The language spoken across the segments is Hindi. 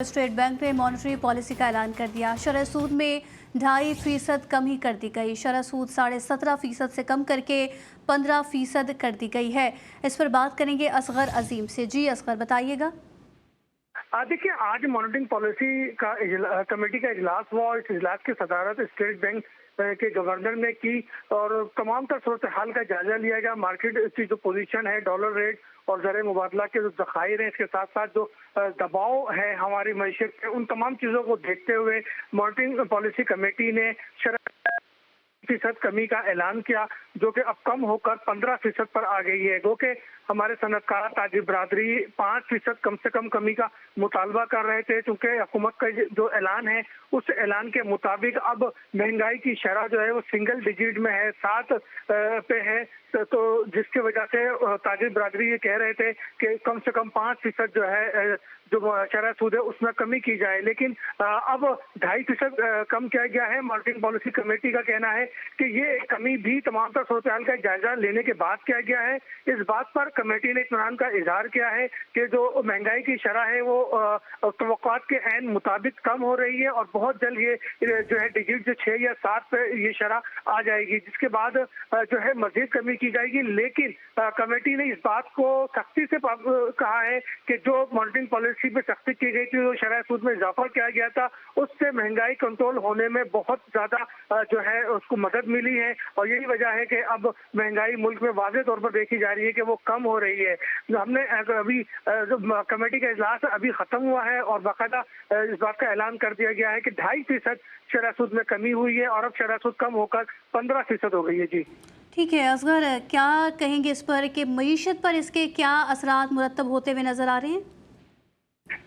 स्टेट बैंक ने मॉनेटरी पॉलिसी का ऐलान कर दिया। शरह सूद में 2.5% कम ही कर दी गई। शरह सूद 17.5% से कम करके 15% कर दी गई है। इस पर बात करेंगे असगर अजीम से। जी असगर, बताइएगा। देखिए, आज मॉनिटरिंग पॉलिसी का कमेटी का इजलास हुआ और इस इजलास की सदारत स्टेट बैंक के गवर्नर ने की और तमाम तर सूरत हाल का जायजा लिया गया। मार्केट की जो पोजीशन है, डॉलर रेट और ज़र मुबादला के जो ज़खायर हैं, इसके साथ साथ जो दबाव है हमारी मईशत पे, उन तमाम चीज़ों को देखते हुए मॉनिटरिंग पॉलिसी कमेटी ने फीसद कमी का ऐलान किया, जो कि अब कम होकर 15% पर आ गई है। गो के हमारे सनतकार ताजिर बरादरी 5% कम से कम कमी का मुतालबा कर रहे थे, क्योंकि हुकूमत का जो ऐलान है उस ऐलान के मुताबिक अब महंगाई की शरह जो है वो सिंगल डिजिट में है, 7 पे है। तो जिसकी वजह से ताजिर बरादरी ये कह रहे थे कि कम से कम 5% जो है जो शरह सूद है उसमें कमी की जाए, लेकिन अब 2.5% कम किया गया है। मॉनिटरिंग पॉलिसी कमेटी का कहना है कि ये कमी भी तमाम तर सूरत हाल का जायजा लेने के बाद किया गया है। इस बात पर कमेटी ने इत्मीनान का इजहार किया है कि जो महंगाई की शरह है वो तवक्कुआत के ऐन मुताबिक कम हो रही है और बहुत जल्द ये जो है डिजिट जो 6 या 7 पे ये शरह आ जाएगी, जिसके बाद जो है मजीद कमी की जाएगी। लेकिन कमेटी ने इस बात को सख्ती से कहा है कि जो मॉनिटरिंग पॉलिसी पे सख्ती की गई थी, जो शरह सूद में इजाफा किया गया था, उससे महंगाई कंट्रोल होने में बहुत ज्यादा जो है उसको मदद मिली है और यही वजह है कि अब महंगाई मुल्क में वाज़ेह तौर पर देखी जा रही है कि वो कम हो रही है। हमने अभी जो कमेटी का इजलास अभी खत्म हुआ है और बाकायदा इस बात का ऐलान कर दिया गया है कि 2.5% शरह सूद में कमी हुई है और अब शरह सूद कम होकर 15% हो गई है। जी ठीक है असगर, क्या कहेंगे इस पर कि मईशत पर इसके क्या असरात मुरतब होते हुए नजर आ रहे हैं?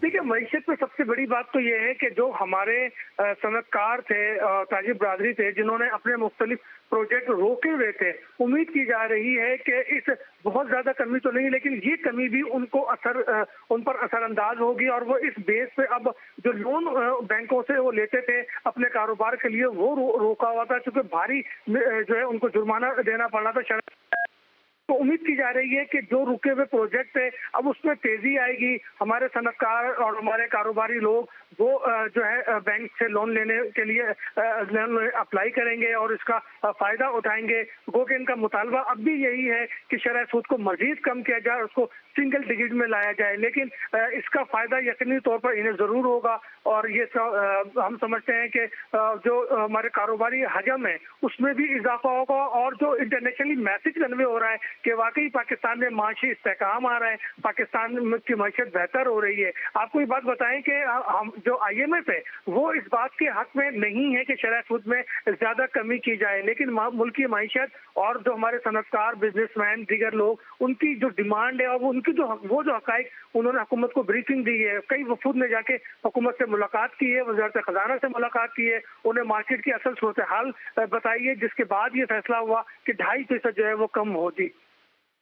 देखिए, मईशत में सबसे बड़ी बात तो ये है कि जो हमारे सनतकार थे, ताजिर बरादरी थे, जिन्होंने अपने मुख्तलिफ प्रोजेक्ट रोके हुए थे, उम्मीद की जा रही है कि इस बहुत ज्यादा कमी तो नहीं, लेकिन ये कमी भी उन पर असरअंदाज होगी और वो इस बेस पे अब जो लोन बैंकों से वो लेते थे अपने कारोबार के लिए वो रोका हुआ था, क्योंकि भारी जो है उनको जुर्माना देना पड़ा था। तो उम्मीद की जा रही है कि जो रुके हुए प्रोजेक्ट है अब उसमें तेजी आएगी। हमारे सनतकार और हमारे कारोबारी लोग वो जो है बैंक से लोन लेने के लिए लोन अप्लाई करेंगे और इसका फायदा उठाएंगे। गो कि इनका मुतालबा अब भी यही है कि शरह सूद को मजीद कम किया जाए, उसको सिंगल डिजिट में लाया जाए, लेकिन इसका फायदा यकीनी तौर पर इन्हें जरूर होगा और ये हम समझते हैं कि जो हमारे कारोबारी हजम है उसमें भी इजाफा होगा और जो इंटरनेशनली मैसेज कन्वे हो रहा है कि वाकई पाकिस्तान में माशी इस्तेहकाम आ रहा है, पाकिस्तान की मैशत बेहतर हो रही है। आपको ये बात बताएं कि हम जो IMF है वो इस बात के हक में नहीं है कि शरह सूद में ज्यादा कमी की जाए, लेकिन मुल्क की मैशत और जो हमारे सनतकार, बिजनेसमैन, दीगर लोग, उनकी जो डिमांड है और उनकी जो हकाइक उन्होंने हुकूमत को ब्रीफिंग दी है। कई वफूद ने जाके हुकूमत से मुलाकात की है, वज़ारत खजाना से मुलाकात की है, उन्हें मार्केट की असल सूरत हाल बताई है, जिसके बाद ये फैसला हुआ कि 2.5% जो है वो कम हो। जी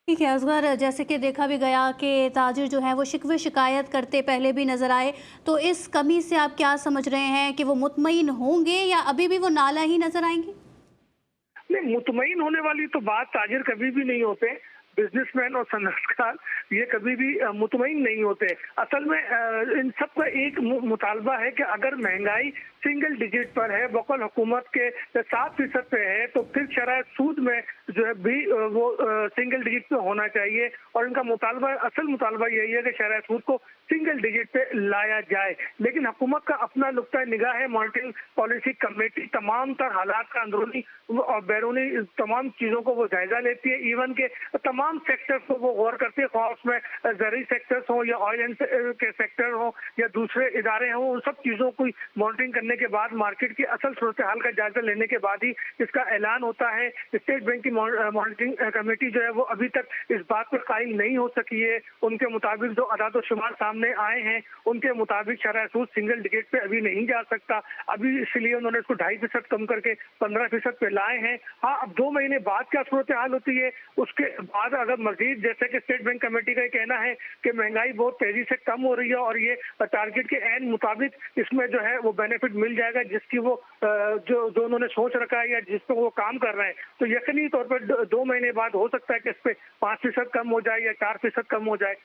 ठीक है असगर, जैसे कि देखा भी गया कि ताजिर जो है वो शिकवे शिकायत करते पहले भी नजर आए, तो इस कमी से आप क्या समझ रहे हैं कि वो मुतमईन होंगे या अभी भी वो नाला ही नजर आएंगे? नहीं, मुतमईन होने वाली तो बात ताजिर कभी भी नहीं होते। बिजनेसमैन और सनतकार ये कभी भी मुतमईन नहीं होते। असल में इन सब का एक मुतालबा है कि अगर महंगाई सिंगल डिजिट पर है, बकौल हुकूमत के 7% पे है, तो फिर शरह सूद में जो है भी वो सिंगल डिजिट पे होना चाहिए और इनका मुतालबा, असल मुतालबा यही है कि शरह सूद को सिंगल डिजिट पे लाया जाए। लेकिन हुकूमत का अपना नुक्ता निगाह है। मॉनिटरिंग पॉलिसी कमेटी तमाम तर हालात का अंदरूनी और बैरूनी तमाम चीजों को वो जायजा लेती है, इवन के तमाम सेक्टर्स को वो गौर करती है, ख्वाह उसमें ज़रूरी सेक्टर्स हो या ऑयल एंड के सेक्टर हो या दूसरे इदारे हों, उन सब चीज़ों की मॉनिटरिंग करने के बाद, मार्केट की असल सूरत हाल का जायजा लेने के बाद ही इसका ऐलान होता है। स्टेट बैंक की मॉनिटरिंग कमेटी जो है वो अभी तक इस बात पर कायम नहीं हो सकी है। उनके मुताबिक जो अदाद शुमार सामने आए हैं उनके मुताबिक शरह सूद सिंगल डिजिट पे अभी नहीं जा सकता, अभी इसलिए उन्होंने इसको 2.5% कम करके 15% पे लाए हैं। हाँ, अब 2 महीने बाद क्या सूरत हाल होती है उसके बाद अगर मजीद, जैसे कि स्टेट बैंक कमेटी का कहना है कि महंगाई बहुत तेजी से कम हो रही है और ये टारगेट के एन मुताबिक इसमें जो है वो बेनिफिट मिल जाएगा जिसकी वो जो उन्होंने सोच रखा है या जिस पर वो काम कर रहे हैं, तो यकीनी तौर पर 2 महीने बाद हो सकता है कि इस पे 5% कम हो जाए या 4% कम हो जाए।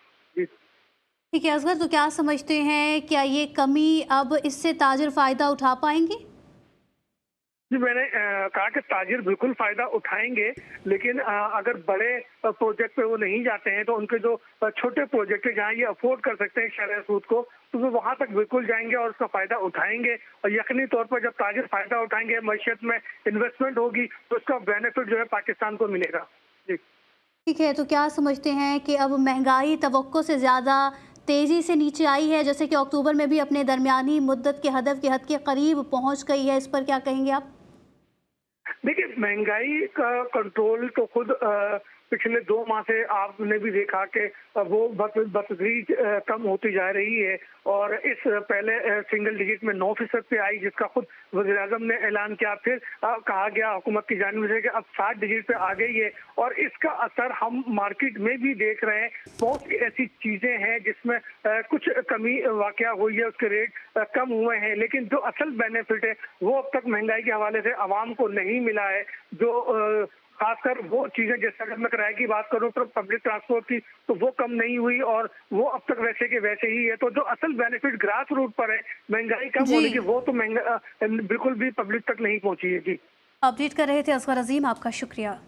जी ठीक है असगर, तो क्या समझते हैं, क्या ये कमी अब इससे ताजिर फ़ायदा उठा पाएंगे? जी, मैंने कहा कि ताजिर बिल्कुल फायदा उठाएंगे, लेकिन अगर बड़े प्रोजेक्ट पे वो नहीं जाते हैं तो उनके जो छोटे प्रोजेक्ट है जहाँ ये अफोर्ड कर सकते हैं शरह सूद को, तो वो वहां तक बिल्कुल जाएंगे और उसका फायदा उठाएंगे। और यकीनी तौर पर जब ताजिर फायदा उठाएंगे, मईशत में इन्वेस्टमेंट होगी, तो उसका बेनिफिट जो है पाकिस्तान को मिलेगा। जी ठीक है, तो क्या समझते हैं कि अब महंगाई तवक्को से ज़्यादा तेज़ी से नीचे आई है, जैसे कि अक्टूबर में भी अपने दरमियानी मुद्दत के हदफ के हद के करीब पहुंच गई है, इस पर क्या कहेंगे आप? देखिए, महंगाई का कंट्रोल तो खुद पिछले 2 माह से आपने भी देखा कि वो बतदरीज कम होती जा रही है। और इस पहले सिंगल डिजिट में 9% पे आई, जिसका खुद वज़ीर-ए-आज़म ने ऐलान किया। फिर कहा गया हुकूमत की जानिब से कि अब 60 डिजिट पे आ गई है, और इसका असर हम मार्केट में भी देख रहे हैं। बहुत ऐसी चीजें हैं जिसमें कुछ कमी वाकया हुई है, उसके रेट कम हुए हैं, लेकिन जो असल बेनिफिट है वो अब तक महंगाई के हवाले से आवाम को नहीं मिला है। जो खासकर वो चीजें, जैसे अगर मैं किराए की बात करूं तो पब्लिक ट्रांसपोर्ट की, तो वो कम नहीं हुई और वो अब तक वैसे के वैसे ही है। तो जो असल बेनिफिट ग्रास रूट पर है महंगाई कम जी, होने की, वो तो महंगा बिल्कुल भी पब्लिक तक नहीं पहुंची है। जी अपडेट कर रहे थे असगर अजीम, आपका शुक्रिया।